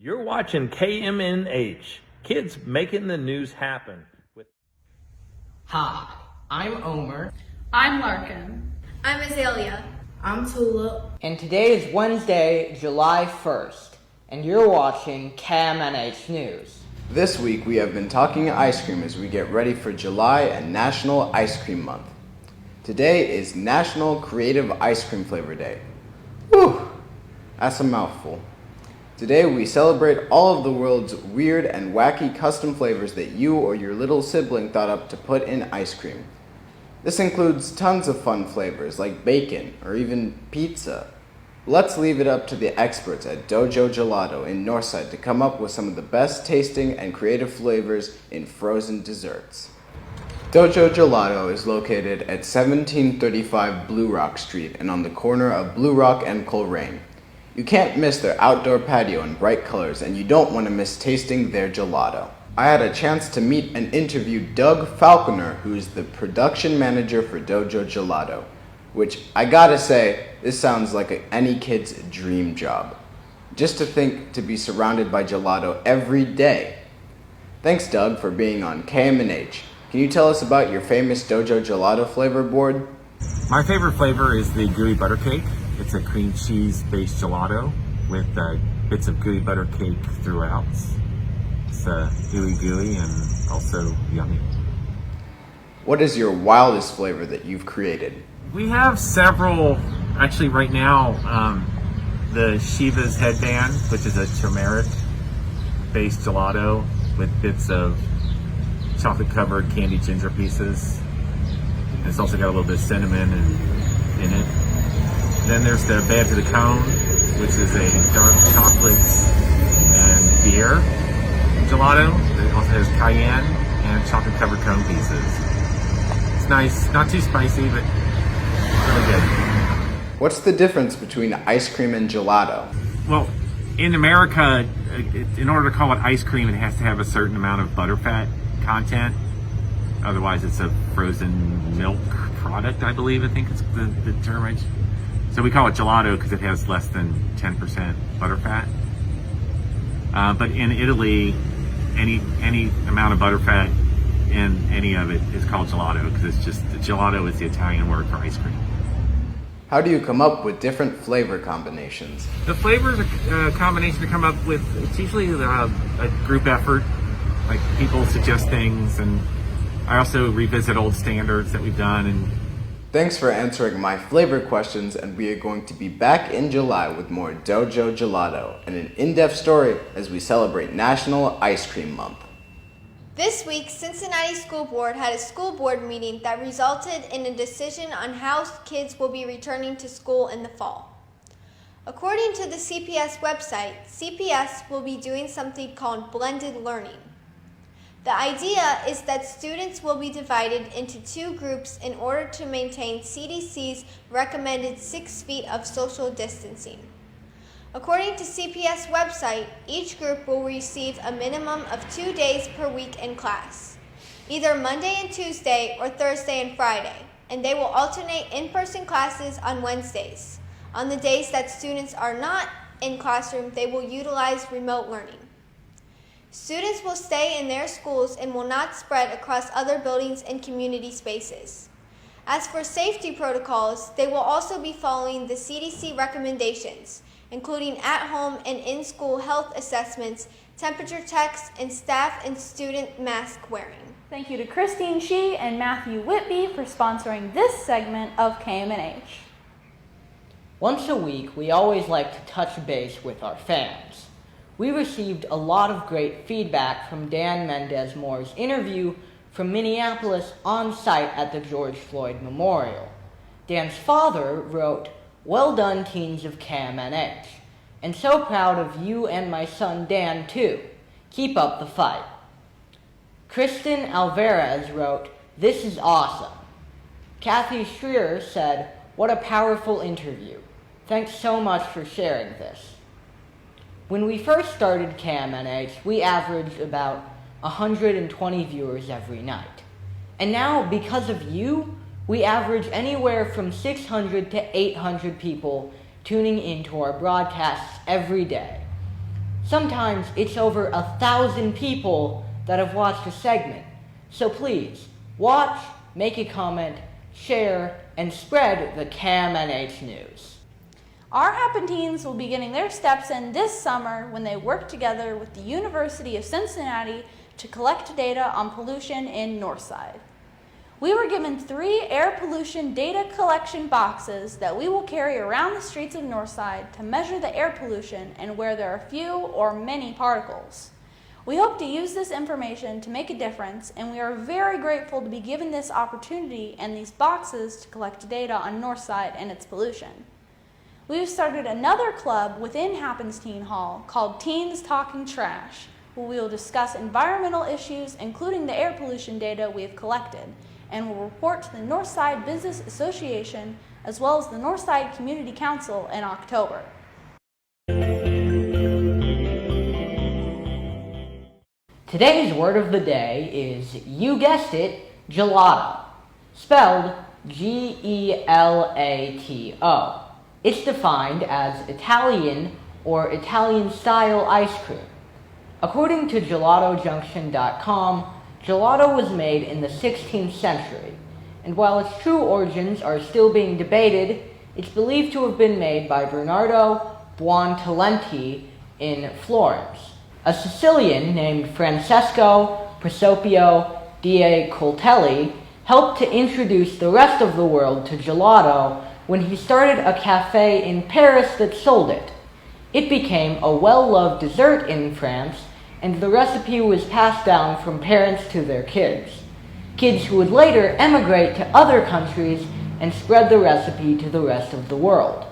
You're watching KMNH, kids making the news happen. Hi, I'm Omer. I'm Larkin. I'm Azalea. I'm Tulip. And today is Wednesday, July 1st, and you're watching KMNH News. This week we have been talking ice cream as we get ready for July and National Ice Cream Month. Today is National Creative Ice Cream Flavor Day. Whew, that's a mouthful. Today we celebrate all of the world's weird and wacky custom flavors that you or your little sibling thought up to put in ice cream. This includes tons of fun flavors like bacon or even pizza. Let's leave it up to the experts at Dojo Gelato in Northside to come up with some of the best tasting and creative flavors in frozen desserts. Dojo Gelato is located at 1735 Blue Rock Street and on the corner of Blue Rock and Coleraine. You can't miss their outdoor patio in bright colors, and you don't want to miss tasting their gelato. I had a chance to meet and interview Doug Faulkner, who is the production manager for Dojo Gelato, which I gotta say, this sounds like any kid's dream job. Just to think to be surrounded by gelato every day. Thanks, Doug, for being on KMNH. Can you tell us about your famous Dojo Gelato flavor board? My favorite flavor is the gooey butter cake. It's a cream cheese-based gelato with bits of gooey butter cake throughout. It's gooey and also yummy. What is your wildest flavor that you've created? We have several, actually right now, the Shiva's headband, which is a turmeric-based gelato with bits of chocolate-covered candied ginger pieces. And it's also got a little bit of cinnamon in it. Then there's the Bad to the Cone, which is a dark chocolate and beer gelato. It also has cayenne and chocolate-covered cone pieces. It's nice, not too spicy, but really good. What's the difference between ice cream and gelato? Well, in America, in order to call it ice cream, it has to have a certain amount of butterfat content. Otherwise, it's a frozen milk product, I believe. I think it's the term. So we call it gelato because it has less than 10% butterfat. But in Italy, any amount of butterfat in any of it is called gelato because it's just gelato is the Italian word for ice cream. How do you come up with different flavor combinations? The flavors combination to come up with, it's usually a group effort. Like people suggest things, and I also revisit old standards that we've done. And thanks for answering my flavor questions, and we are going to be back in July with more Dojo Gelato and an in-depth story as we celebrate National Ice Cream Month. This week, Cincinnati School Board had a school board meeting that resulted in a decision on how kids will be returning to school in the fall. According to the CPS website, CPS will be doing something called blended learning. The idea is that students will be divided into two groups in order to maintain CDC's recommended 6 feet of social distancing. According to CPS website, each group will receive a minimum of 2 days per week in class, either Monday and Tuesday or Thursday and Friday, and they will alternate in-person classes on Wednesdays. On the days that students are not in classroom, they will utilize remote learning. Students will stay in their schools and will not spread across other buildings and community spaces. As for safety protocols, they will also be following the CDC recommendations, including at-home and in-school health assessments, temperature checks, and staff and student mask wearing. Thank you to Christine Shee and Matthew Whitby for sponsoring this segment of KMNH. Once a week, we always like to touch base with our fans. We received a lot of great feedback from Dan Mendez-Moore's interview from Minneapolis on site at the George Floyd Memorial. Dan's father wrote, "Well done, teens of KMNH, and so proud of you and my son Dan too. Keep up the fight." Kristen Alvarez wrote, "This is awesome." Kathy Schreier said, "What a powerful interview. Thanks so much for sharing this." When we first started KMNH, we averaged about 120 viewers every night. And now, because of you, we average anywhere from 600 to 800 people tuning into our broadcasts every day. Sometimes it's over 1,000 people that have watched a segment. So please, watch, make a comment, share, and spread the KMNH news. Our Happen Teens will be getting their steps in this summer when they work together with the University of Cincinnati to collect data on pollution in Northside. We were given 3 air pollution data collection boxes that we will carry around the streets of Northside to measure the air pollution and where there are few or many particles. We hope to use this information to make a difference, and we are very grateful to be given this opportunity and these boxes to collect data on Northside and its pollution. We have started another club within Happens Teen Hall called Teens Talking Trash, where we will discuss environmental issues, including the air pollution data we have collected, and will report to the Northside Business Association as well as the Northside Community Council in October. Today's word of the day is, you guessed it, gelato, spelled G-E-L-A-T-O. It's defined as Italian or Italian-style ice cream. According to gelatojunction.com, gelato was made in the 16th century, and while its true origins are still being debated, it's believed to have been made by Bernardo Buontalenti in Florence. A Sicilian named Francesco Prosopio di Coltelli helped to introduce the rest of the world to gelato when he started a cafe in Paris that sold it. It became a well-loved dessert in France, and the recipe was passed down from parents to their kids. Kids who would later emigrate to other countries and spread the recipe to the rest of the world.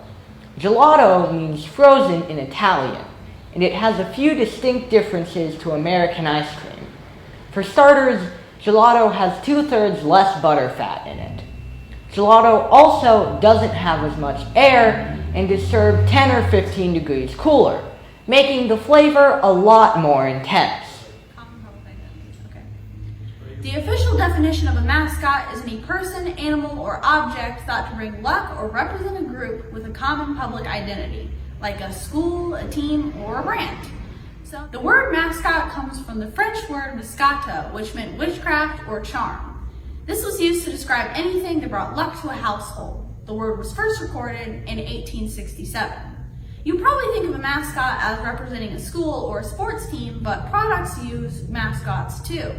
Gelato means frozen in Italian, and it has a few distinct differences to American ice cream. For starters, gelato has 2/3 less butter fat in it. Gelato also doesn't have as much air and is served 10 or 15 degrees cooler, making the flavor a lot more intense. The official definition of a mascot is any person, animal, or object thought to bring luck or represent a group with a common public identity, like a school, a team, or a brand. So the word mascot comes from the French word mascotte, which meant witchcraft or charm. This was used to describe anything that brought luck to a household. The word was first recorded in 1867. You probably think of a mascot as representing a school or a sports team, but products use mascots too,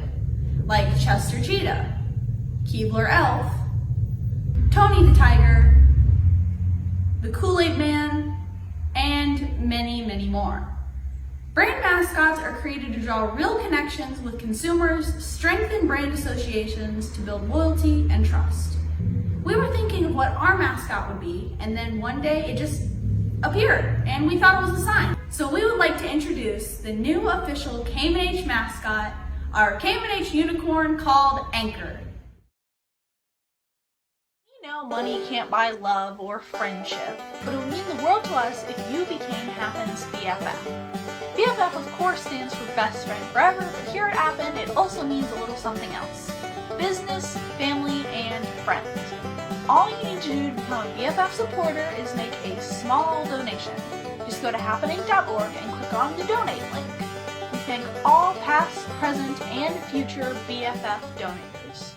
like Chester Cheetah, Keebler Elf, Tony the Tiger, the Kool-Aid Man, and many, many more. Brand mascots are created to draw real connections with consumers, strengthen brand associations to build loyalty and trust. We were thinking of what our mascot would be, and then one day it just appeared, and we thought it was a sign. So we would like to introduce the new official KMNH mascot, our KMNH unicorn called Anchor. We know money can't buy love or friendship, but it would mean the world to us if you became Happen's BFF. BFF of course stands for best friend forever, but here at Happen it also means a little something else. Business, family, and friends. All you need to do to become a BFF supporter is make a small donation. Just go to happening.org and click on the donate link. We thank all past, present, and future BFF donors.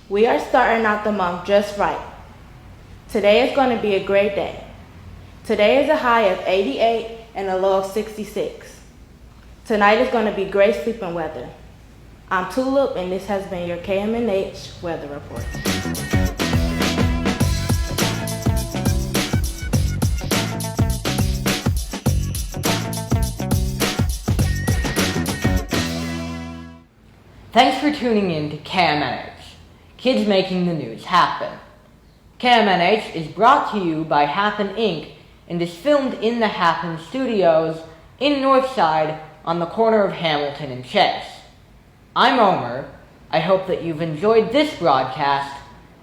We are starting out the month just right. Today is going to be a great day. Today is a high of 88 and a low of 66. Tonight is going to be great sleeping weather. I'm TULIP, and this has been your KMNH weather report. Thanks for tuning in to KMNH, Kids Making the News Happen. KMNH is brought to you by Happen Inc. and is filmed in the Happen Studios in Northside on the corner of Hamilton and Chase. I'm Omer. I hope that you've enjoyed this broadcast,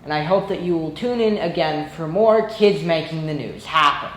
and I hope that you will tune in again for more Kids Making the News Happen.